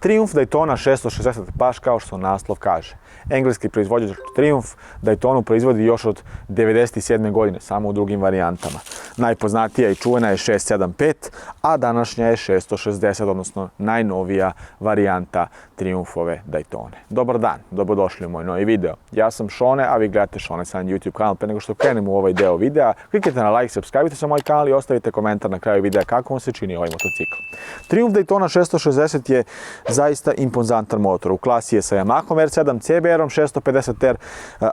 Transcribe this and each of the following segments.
Triumph Daytona 660, baš kao što naslov kaže. Engleski proizvođač Triumph Daytonu proizvodi još od 1997. godine, samo u drugim varijantama. Najpoznatija i čuvena je 675, a današnja je 660, odnosno najnovija varijanta Triumphove Daytone. Dobar dan, dobrodošli u moj novi video. Ja sam Šone, a vi gledate Šone San YouTube kanal. Pre nego što krenemo u ovaj deo videa, kliknite na like, subscribe-ite se moj kanal i ostavite komentar na kraju videa kako vam se čini ovaj motocikl. Triumph Daytona 660 je zaista impozantan motor. U klasi je sa Yamahom R7, CBR-om 650R,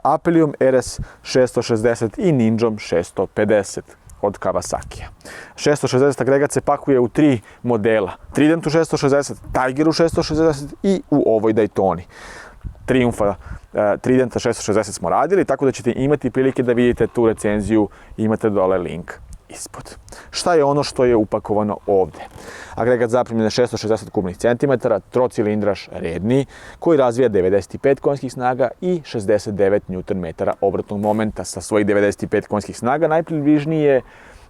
Apelium RS 660 i Ninjom 650 od Kawasakija. 660 agregat se pakuje u 3 modela. Tridentu 660, Tigeru 660 i u ovoj Daytoni. Triumpha Tridenta 660 smo radili, tako da ćete imati prilike da vidite tu recenziju, imate dole link ispod. Šta je ono što je upakovano ovde? Agregat zapremljene 660 kubnih centimetara, trocilindraš redni, koji razvija 95 konjskih snaga i 69 Nm obratnog momenta. Sa svojih 95 konjskih snaga najpribližniji je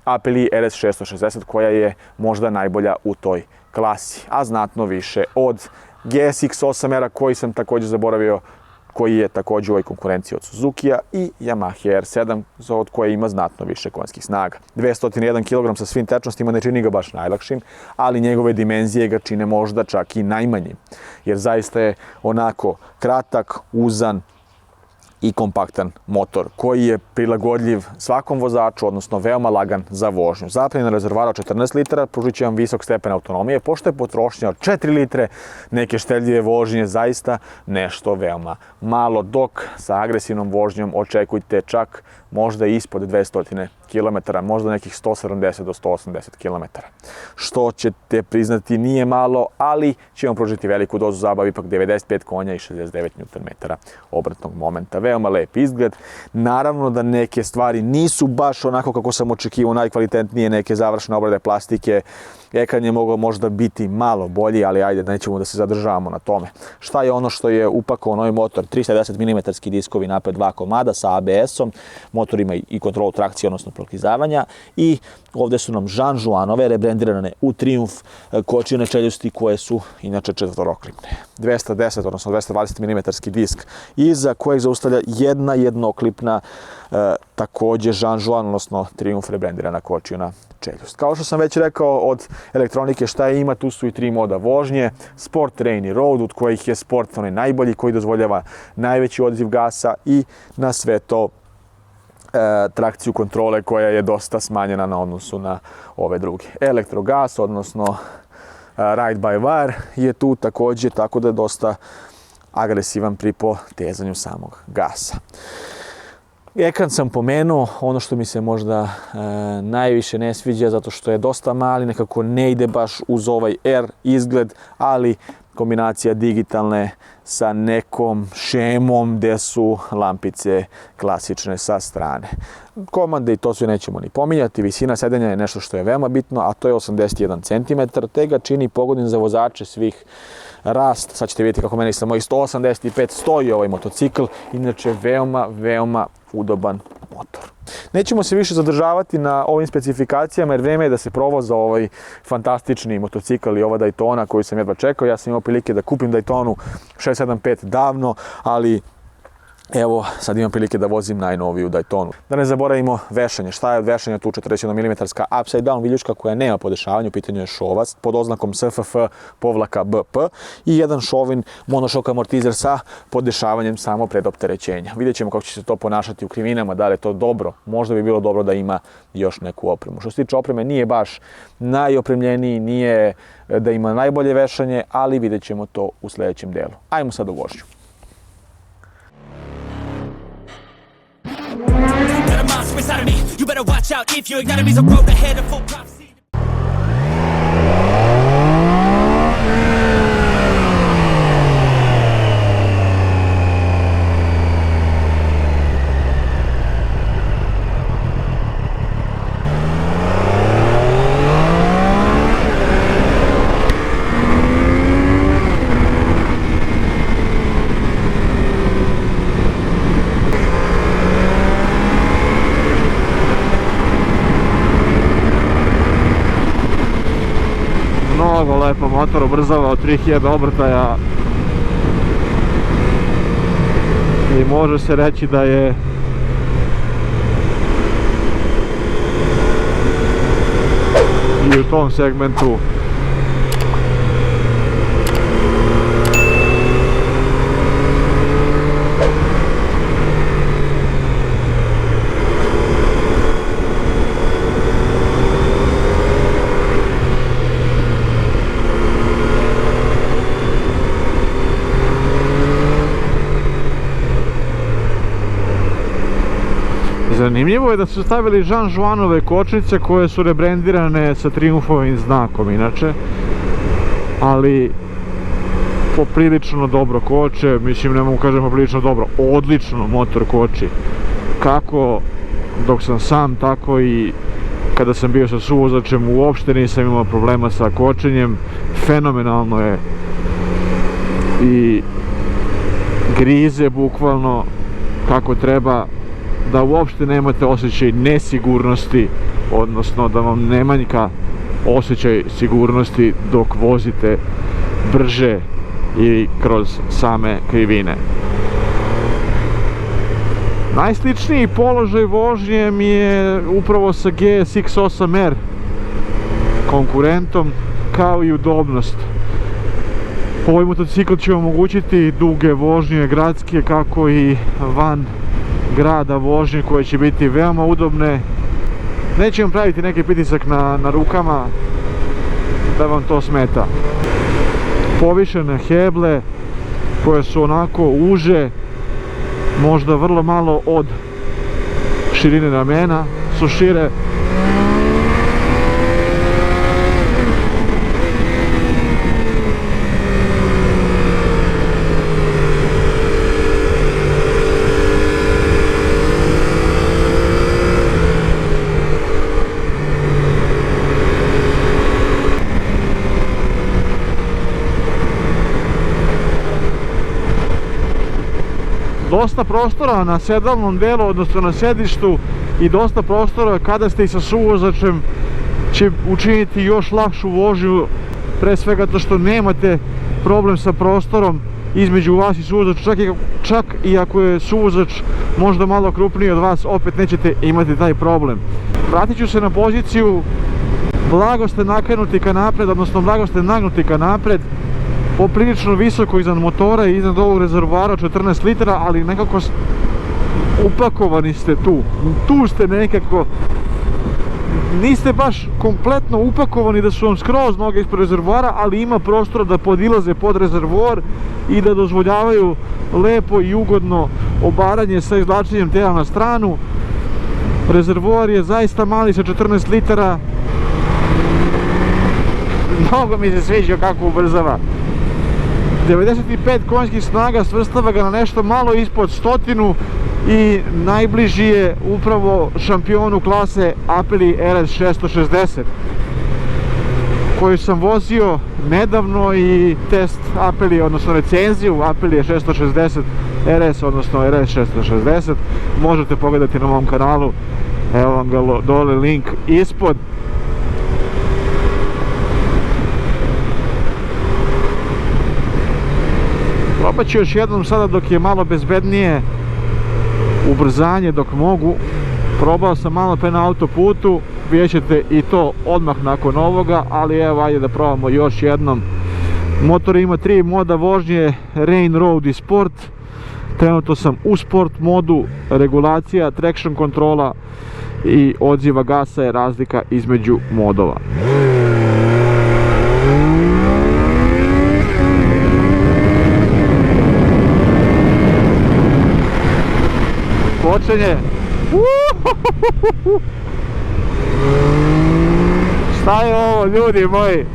Apelia RS 660, koja je možda najbolja u toj klasi, a znatno više od GSX 8R, koji sam također zaboravio, koji je također u ovoj konkurenciji od Suzukija, i Yamaha R7, od koje ima znatno više konjskih snaga. 201 kg sa svim tečnostima ne čini ga baš najlakšim, ali njegove dimenzije ga čine možda čak i najmanjim, jer zaista je onako kratak, uzan i kompaktan motor koji je prilagodljiv svakom vozaču, odnosno veoma lagan za vožnju. Zapremljena rezervoara od 14 litara pružit će vam visok stepen autonomije, pošto je potrošnja od 4 litre neke štedljive vožnje zaista nešto veoma malo, dok sa agresivnom vožnjom očekujte čak možda ispod 200 km, možda nekih 170 do 180 km. Što ćete priznati nije malo, ali će vam pružiti veliku dozu zabave, ipak 95 konja i 69 Nm obratnog momenta. Veoma lep izgled. Naravno da neke stvari nisu baš onako kako sam očekivao, najkvalitetnije neke završne obrade plastike. Ekran je mogao možda biti malo bolji, ali ajde, nećemo da se zadržavamo na tome. Šta je ono što je upakovao novi motor? 310 mm diskovi napred, 2 komada sa ABS-om. Motor ima i kontrolu trakcije, odnosno proklizavanja. I ovde su nam Jean Jouanove, rebrendirane u Triumph kočijne čeljusti, koje su inače četvoroklipne. 210, odnosno 220 mm disk, iza kojeg zaustavlja jedna jednoklipna također Jean Jouan, odnosno Triumph rebrendirana kočijna čeljust. Kao što sam već rekao, od elektronike šta je ima, tu su i 3 moda vožnje, Sport, Rain i Road, od kojih je Sport onaj najbolji, koji dozvoljava najveći odziv gasa, i na sve to trakciju kontrole koja je dosta smanjena na odnosu na ove druge. Elektrogas, odnosno Ride by Wire je tu također, tako da je dosta agresivan pri potezanju samog gasa. Ekran sam pomenuo, ono što mi se možda najviše ne sviđa, zato što je dosta mali, nekako ne ide baš uz ovaj R izgled, ali kombinacija digitalne sa nekom šemom gdje su lampice klasične sa strane. Komande i to sve nećemo ni pominjati. Visina sedenja je nešto što je veoma bitno, a to je 81 cm, te ga čini pogodnim za vozače svih rast. Sad ćete vidjeti kako meni sa mojih 185 stoji ovaj motocikl, inače veoma udoban motor. Nećemo se više zadržavati na ovim specifikacijama, jer vreme je da se provoza ovaj fantastični motocikl i ova Daytona koju sam jedva čekao. Ja sam imao prilike da kupim Daytonu 675 davno, ali evo, sad imam prilike da vozim najnoviju Daytonu. Da ne zaboravimo vešanje. Šta je od vešanja? Tu 41 mm upside down viljuška koja nema podešavanja, u pitanju je šovac pod oznakom SFF-BP i jedan šovin monošok amortizer sa podešavanjem samo predopterećenja. Vidjet ćemo kako će se to ponašati u krivinama, da li je to dobro. Možda bi bilo dobro da ima još neku opremu. Što se tiče opreme, nije baš najopremljeniji, nije da ima najbolje vešanje, ali vidjet ćemo to u sljedećem delu. Ajmo sad u vožnju. Inside of me, you better watch out if you ignite me. The road ahead of full prophecy. motor ubrzava od 3000 obrtaja i može se reći da je i u tom segmentu zanimljivo je da su stavili Jean Jouanove kočnice koje su rebrendirane sa Triumfovim znakom inače, ali poprilično dobro koče, mislim ne mogu kažem poprilično dobro, odlično motor koči, kako dok sam sam, tako i kada sam bio sa suvozačem uopšte nisam imao problema sa kočenjem, fenomenalno je i grize bukvalno kako treba, da uopšte nemate osjećaj nesigurnosti, odnosno da vam ne manjka osjećaj sigurnosti dok vozite brže i kroz same krivine. Najsličniji položaj vožnje mi je upravo sa GSX-8R konkurentom, kao i udobnost. Ovaj motocikl će omogućiti duge vožnje gradske, kako i van grada vožnje, koje će biti veoma udobne. Neće vam praviti neki pritisak na rukama da vam to smeta. Povišene heble koje su onako uže, možda vrlo malo od širine ramena su šire. Dosta prostora na sedalnom delu, odnosno na sedištu, i dosta prostora kada ste i sa suvozačem će učiniti još lakšu vožnju, pre svega to što nemate problem sa prostorom između vas i suvozača, čak i ako je suvozač možda malo krupniji od vas, opet nećete imati taj problem. Vratit ću se na poziciju, blago ste nakrenuti ka napred, odnosno blago ste nagnuti ka napred, poprilično visoko iznad motora i iznad ovog rezervoara 14 litara, ali nekako upakovani ste tu. Tu ste nekako, niste baš kompletno upakovani da su vam skroz noge ispred rezervoara, ali ima prostora da podilaze pod rezervoar i da dozvoljavaju lepo i ugodno obaranje sa izvlačenjem tela na stranu. Rezervoar je zaista mali sa 14 litara. Mnogo mi se sviđa kako ubrzava. 95 konjskih snaga, svrstava ga na nešto malo ispod 100 i najbliži je upravo šampionu klase Aprilia RS 660 koju sam vozio nedavno, i test Aprilia, odnosno recenziju Aprilia 660 RS, odnosno RS 660 možete pogledati na mom kanalu, evo vam ga dole link ispod. Probat ću još jednom sada dok je malo bezbednije ubrzanje dok mogu. Probao sam malo pre na autoputu, vidjet ćete i to odmah nakon ovoga, ali evo ajde da probamo još jednom. Motor ima 3 moda vožnje, Rain, Road i Sport. Trenutno sam u Sport modu, regulacija, traction kontrola i odziva gasa je razlika između modova. Kočenje. Šta je ovo, ljudi moji?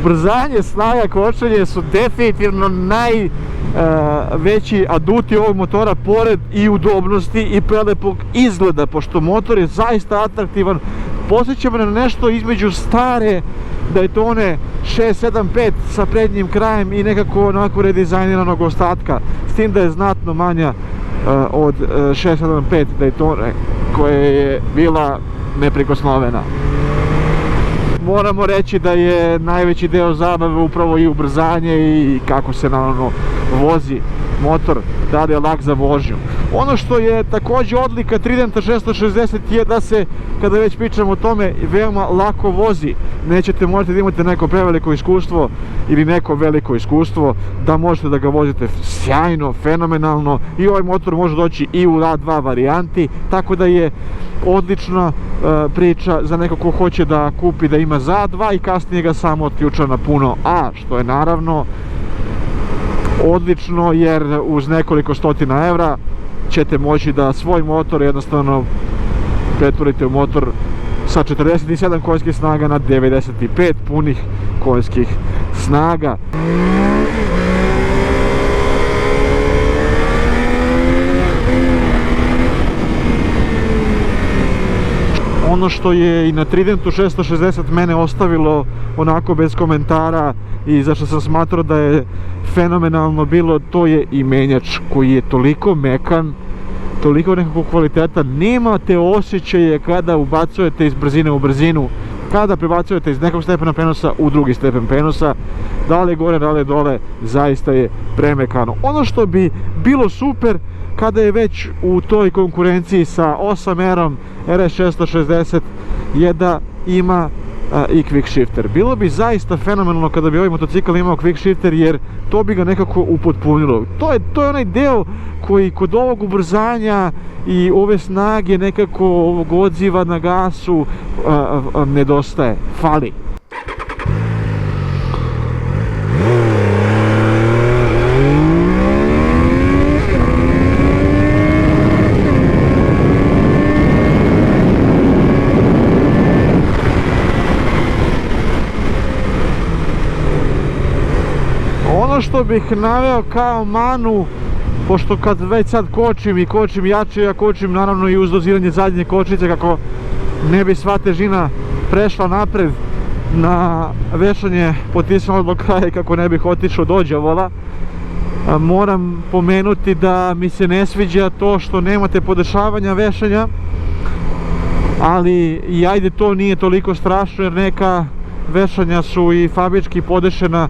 Ubrzanje, snaga, kočenje su definitivno najveći aduti ovog motora, pored i udobnosti i prelepog izgleda, pošto motor je zaista atraktivan. Podsjeća me na nešto između stare Daytone 675 sa prednjim krajem i nekako onako redizajniranog ostatka, s tim da je znatno manja od 675 Daytone koja je bila neprikosnovena. Moramo reći da je najveći deo zabave upravo i ubrzanje i kako se naravno vozi motor, da li je lak za vožnju. Ono što je također odlika Tridenta 660 je da se, kada već pričamo o tome, veoma lako vozi. Nećete morati da imate neko preveliko iskustvo ili neko veliko iskustvo da možete da ga vozite sjajno, fenomenalno, i ovaj motor može doći i u A2 varijanti, tako da je odlična priča za neko ko hoće da kupi da ima za A2 i kasnije ga samo otključa na puno A, što je naravno odlično, jer uz nekoliko stotina evra ćete moći da svoj motor jednostavno pretvorite u motor sa 47 konjskih snaga na 95 punih konjskih snaga. Ono što je i na Tridentu 660 mene ostavilo onako bez komentara i zašto sam smatrao da je fenomenalno bilo, to je i menjač koji je toliko mekan, toliko nekako kvalitetan. Nemate osjećaje kada ubacujete iz brzine u brzinu, kada prebacujete iz nekog stepena prenosa u drugi stepen prenosa, da li je gore, da li je dole, zaista je premekano. Ono što bi bilo super kada je već u toj konkurenciji sa 8R-om RS660 je da ima i quick shifter. Bilo bi zaista fenomenalno kada bi ovaj motocikl imao quick shifter, jer to bi ga nekako upotpunilo. To je onaj deo koji kod ovog ubrzanja i ove snage nekako ovog odziva na gasu nedostaje, fali. Ono što bih naveo kao manu, pošto kad već sad kočim i kočim jače, ja kočim naravno i uz doziranje zadnje kočnice kako ne bi sva težina prešla napred na vešanje potisnulo do kraja i kako ne bih otišao do đavola. Moram pomenuti da mi se ne sviđa to što nemate podešavanja vešanja, ali i ajde, to nije toliko strašno jer neka vešanja su i fabrički podešena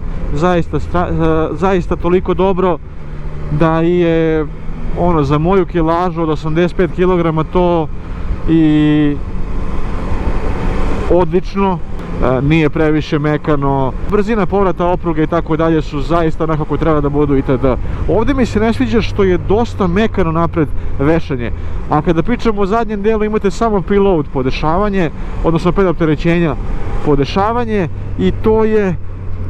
zaista toliko dobro da je ono za moju kilažu od 85 kg to i odlično, nije previše mekano, brzina povrata opruge i tako dalje su zaista onako kako treba da budu itd. Ovdje mi se ne sviđa što je dosta mekano napred vešanje, a kada pričamo o zadnjem delu imate samo preload podešavanje, odnosno predopterećenja podešavanje, i to je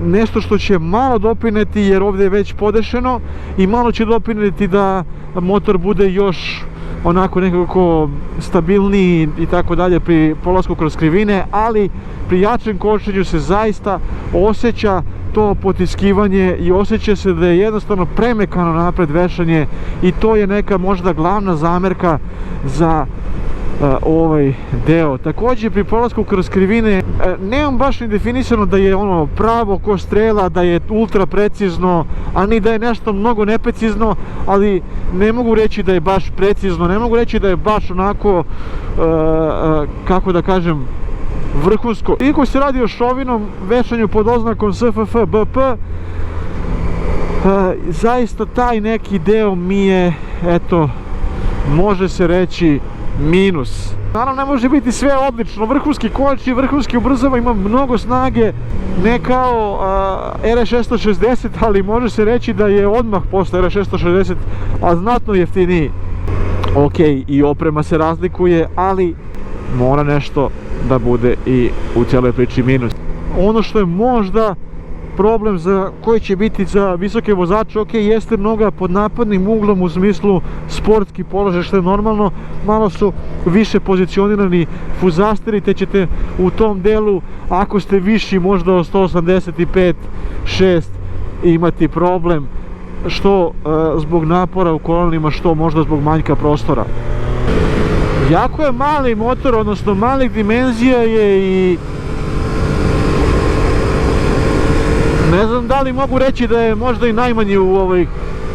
nešto što će malo doprineti jer ovdje je već podešeno i malo će doprineti da motor bude još onako nekako stabilniji i tako dalje pri polasku kroz krivine, ali pri jačem kočenju se zaista osjeća to potiskivanje i osjeća se da je jednostavno premekano napred vešanje, i to je neka možda glavna zamerka za ovaj deo. Također pri polasku kroz krivine nemam baš ni definisano da je ono pravo ko strela, da je ultra precizno, a ni da je nešto mnogo neprecizno, ali ne mogu reći da je baš precizno, ne mogu reći da je baš onako kako da kažem, vrhunsko. Iako se radi o šovinom vešanju pod oznakom SFF BP, zaista taj neki deo mi je, eto, može se reći minus. Naravno, ne može biti sve odlično, vrhunski koči, vrhunski ubrzava, ima mnogo snage, ne kao RS660, ali može se reći da je odmah posle RS660, a znatno jeftiniji. Ok, i oprema se razlikuje, ali mora nešto da bude i u cijeloj priči minus. Ono što je možda problem koji će biti za visoke vozače. Ok, jeste noga pod napadnim uglom u smislu sportski položaj, što je normalno, malo su više pozicionirani fuzasteri, te ćete u tom delu, ako ste viši možda od 185-6, imati problem, što zbog napora u kolenima, što možda zbog manjka prostora. Jako je mali motor, odnosno malih dimenzija je i ne znam da li mogu reći da je možda i najmanji u ovoj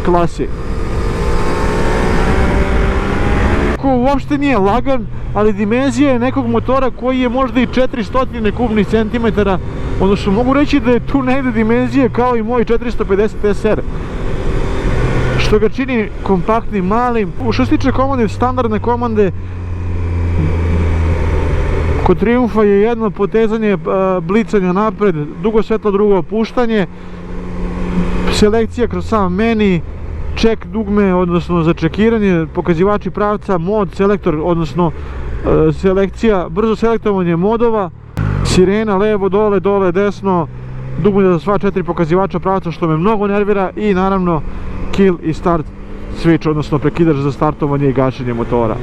klasi. Uopšte nije lagan, ali dimenzija je nekog motora koji je možda i 400 kubnih centimetara, odnosno mogu reći da je tu negde dimenzija kao i moj 450 SR, što ga čini kompaktnim, malim. Što se tiče komande, standardne komande, kod Triumfa je jedno potezanje blicanja napred, dugo svetlo, drugo opuštanje, selekcija kroz sam meni, check dugme, odnosno za čekiranje, pokazivači pravca, mod, selektor, odnosno selekcija, brzo selektovanje modova, sirena, levo, dole, dole, desno, dugme za sva 4 pokazivača pravca, što me mnogo nervira, i naravno kill i start switch, odnosno prekidač za startovanje i gašenje motora.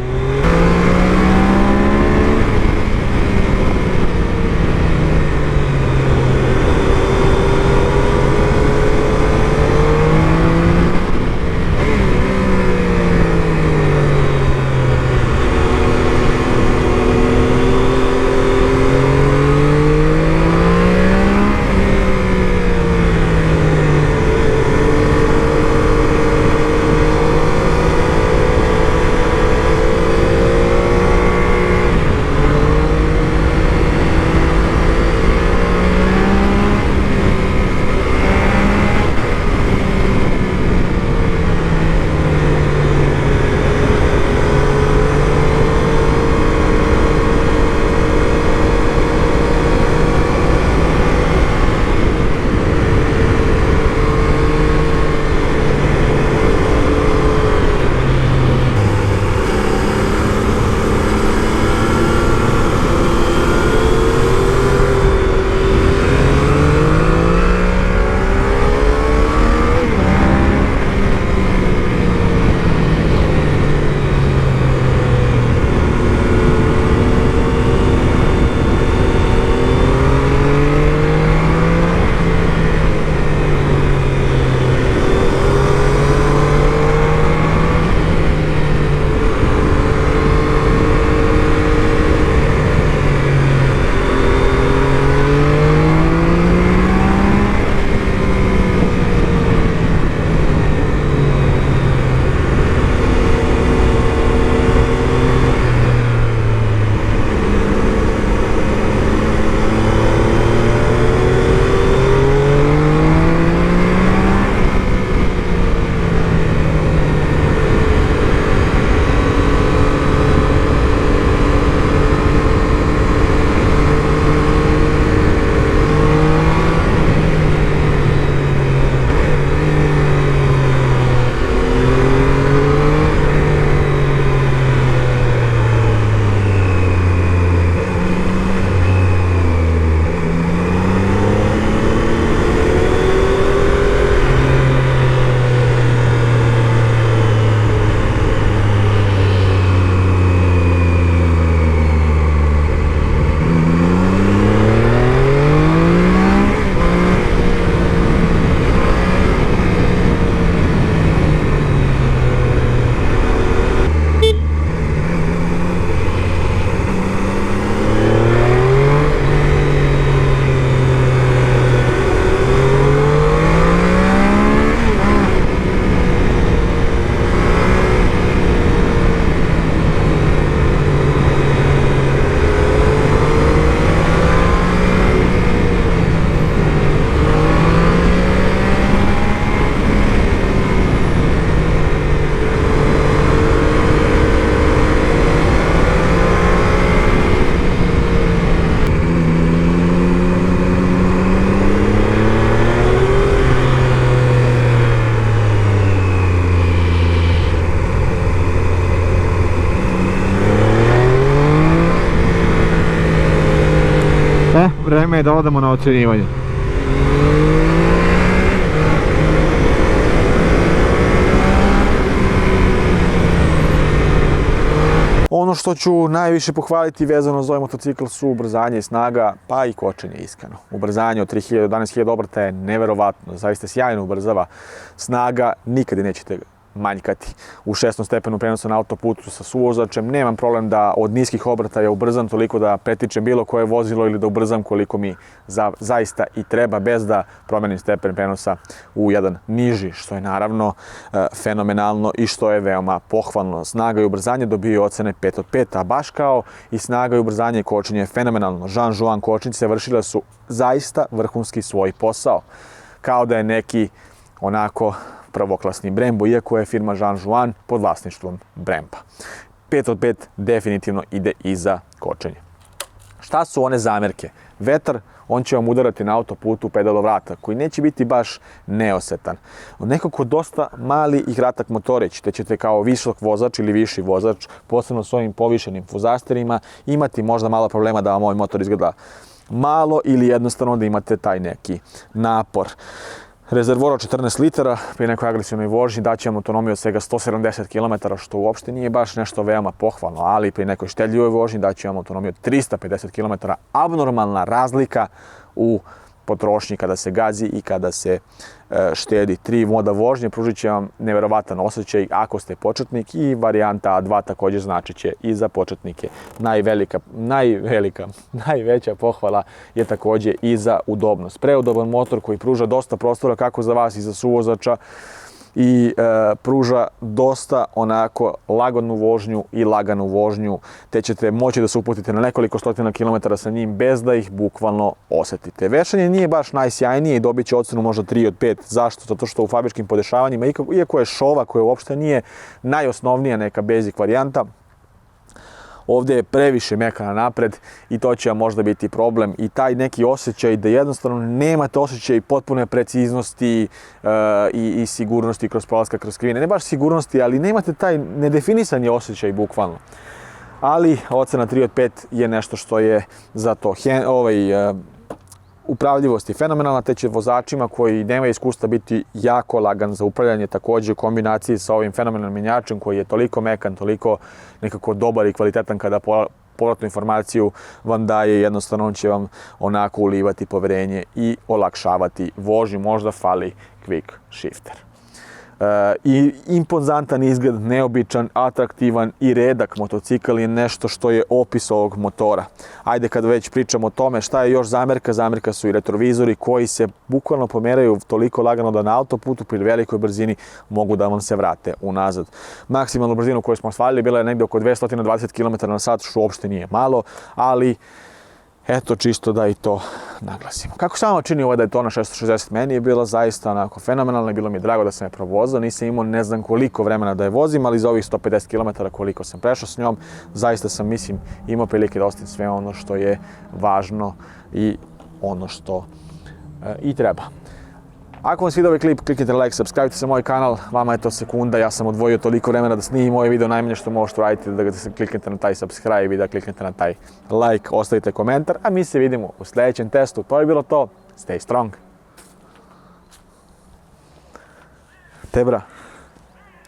Vreme je da odemo na ocenjivanje. Ono što ću najviše pohvaliti vezano za ovaj motocikl su ubrzanje, snaga, pa i kočenje iskreno. Ubrzanje od 3000 do 11.000 obrta je neverovatno, zaista sjajno ubrzava. Snaga nikad nećete manjkati. U 6. stepenu prenosa na autoputu sa suvozačem nemam problem da od niskih obrta ja ubrzam toliko da pretičem bilo koje vozilo ili da ubrzam koliko mi zaista i treba bez da promenim stepen prenosa u jedan niži, što je naravno fenomenalno i što je veoma pohvalno. Snaga i ubrzanje dobiju ocene 5 od 5, a baš kao i snaga i ubrzanje kočenje je fenomenalno. Jean Jouan kočnice vršile su zaista vrhunski svoj posao. Kao da je neki onako prvoklasni Brembo, iako je firma Jean Jouan pod vlasništvom Bremba. 5 od 5 definitivno ide i za kočenje. Šta su one zamerke? Vetar, on će vam udarati na autoputu pedalovrata, koji neće biti baš neosetan. Nekako dosta mali i kratak motorić, te ćete kao visok vozač ili viši vozač, posebno s ovim povišenim fuzasterima, imati možda malo problema da vam ovaj motor izgleda malo ili jednostavno da imate taj neki napor. Rezervoar od 14 litara pri nekoj agresivnoj vožnji daće vam autonomiju od svega 170 km, što uopšte nije baš nešto veoma pohvalno, ali pri nekoj štedljivoj vožnji daće vam autonomiju od 350 km, abnormalna razlika u potrošnji kada se gazi i kada se štedi. 3 moda vožnje pružit će vam neverovatan osjećaj ako ste početnik i varijanta A2 također značit će i za početnike. Najveća pohvala je također i za udobnost. Preudoban motor koji pruža dosta prostora kako za vas i za suvozača i pruža dosta onako laganu vožnju, te ćete moći da se uputite na nekoliko stotina kilometara sa njim bez da ih bukvalno osetite. Vešanje nije baš najsjajnije i dobit će ocenu možda 3 od 5. Zašto? Zato što u fabričkim podešavanjima, iako je šova koja uopšte nije najosnovnija neka basic varijanta, ovdje je previše mekana napred i to će vam možda biti problem i taj neki osjećaj da jednostavno nemate osjećaj potpune preciznosti i sigurnosti kroz prolaska kroz krivine. Ne baš sigurnosti, ali nemate taj nedefinisani osjećaj bukvalno. Ali ocena 3 od 5 je nešto što je za to. Upravljivost je fenomenalna, te će vozačima koji nemaju iskustva biti jako lagan za upravljanje, također u kombinaciji sa ovim fenomenalnim mjenjačem koji je toliko mekan, toliko nekako dobar i kvalitetan kada povratnu informaciju vam daje, jednostavno on će vam onako ulivati poverenje i olakšavati vožnju, možda fali quick shifter. I impozantan izgled, neobičan, atraktivan i redak motocikl je nešto što je opis ovog motora. Ajde kad već pričamo o tome šta je još zamerka, zamerka su i retrovizori koji se bukvalno pomeraju toliko lagano da na autoputu pri velikoj brzini mogu da vam se vrate unazad. Maksimalnu brzinu koju smo ostvarili bila je negdje oko 220 km/h, što uopšte nije malo, ali eto, čisto da i to naglasimo. Kako samo čini ovaj Daytona 660, meni je bila zaista onako fenomenalna i bilo mi je drago da sam je provozao. Nisam imao ne znam koliko vremena da je vozim, ali za ovih 150 km koliko sam prešao s njom, zaista sam, mislim, imao prilike da ostavim sve ono što je važno i ono što i treba. Ako vam se vidio ovaj klip, kliknite na like, subscribe se moj kanal, vama je to sekunda, ja sam odvojio toliko vremena da snimim ovaj video, najmanje što možete uraditi da se kliknete na taj subscribe i da kliknete na taj like, ostavite komentar, a mi se vidimo u sljedećem testu. To je bilo to, stay strong. Tebra.